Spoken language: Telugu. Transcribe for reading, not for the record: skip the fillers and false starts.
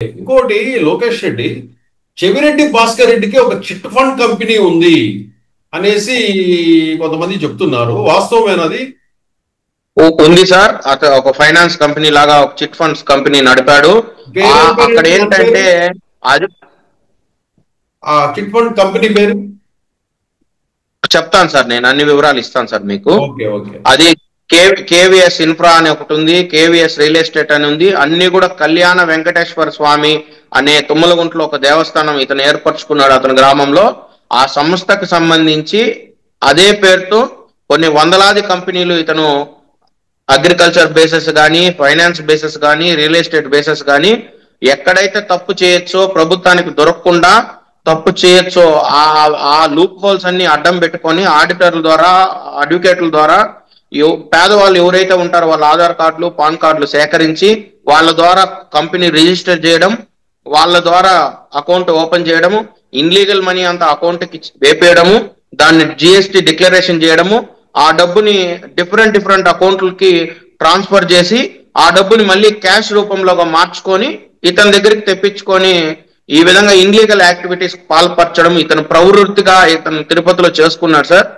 ఇంకోటి లోకేష్ రెడ్డి, చెవిరెడ్డి భాస్కర్ రెడ్డికి ఒక చిట్ ఫండ్ కంపెనీ ఉంది అనేసి కొంతమంది చెప్తున్నారు. వాస్తవమేనది? ఉంది సార్. అతను ఒక ఫైనాన్స్ కంపెనీ లాగా ఒక చిట్ ఫండ్స్ కంపెనీ నడిపాడు. పేరేం అక్కడ పేరు దాని పేరు? ఏంటంటే అది ఆ చిట్ ఫండ్ కంపెనీ పేరు? చెప్తాను సార్, నేను అన్ని వివరాలు ఇస్తాను సార్ మీకు. Okay okay. అది కేవీఎస్ ఇన్ఫ్రా అని ఒకటి ఉంది, కేవీఎస్ రియల్ ఎస్టేట్ అని ఉంది. అన్ని కూడా కళ్యాణ వెంకటేశ్వర స్వామి అనే తుమ్మలగుంట్లో ఒక దేవస్థానం ఇతను ఏర్పరచుకున్నాడు అతని గ్రామంలో. ఆ సంస్థకు సంబంధించి అదే పేరుతో కొన్ని వందలాది కంపెనీలు ఇతను అగ్రికల్చర్ బేసెస్ కానీ, ఫైనాన్స్ బేసెస్ కానీ, రియల్ ఎస్టేట్ బేసెస్ కానీ ఎక్కడైతే తప్పు చేయొచ్చో, ప్రభుత్వానికి దొరకకుండా తప్పు చేయొచ్చో ఆ ఆ లూప్ హోల్స్ అన్ని అడ్డం పెట్టుకొని ఆడిటర్ల ద్వారా, అడ్వకేట్ల ద్వారా పేదవాళ్ళు ఎవరైతే ఉంటారో వాళ్ళ ఆధార్ కార్డులు, పాన్ కార్డులు సేకరించి వాళ్ళ ద్వారా కంపెనీ రిజిస్టర్ చేయడం, వాళ్ళ ద్వారా అకౌంట్ ఓపెన్ చేయడము, ఇన్లీగల్ మనీ అంతా అకౌంట్కి వేపేయడము, దాన్ని జిఎస్టి డిక్లరేషన్ చేయడము, ఆ డబ్బుని డిఫరెంట్ అకౌంట్లకి ట్రాన్స్ఫర్ చేసి ఆ డబ్బుని మళ్ళీ క్యాష్ రూపంలో మార్చుకొని ఇతని దగ్గరికి తెప్పించుకొని ఈ విధంగా ఇన్లీగల్ యాక్టివిటీస్ పాల్పరచడం ఇతను ప్రవృత్తిగా ఇతను తిరుపతిలో చేసుకున్నాడు సార్.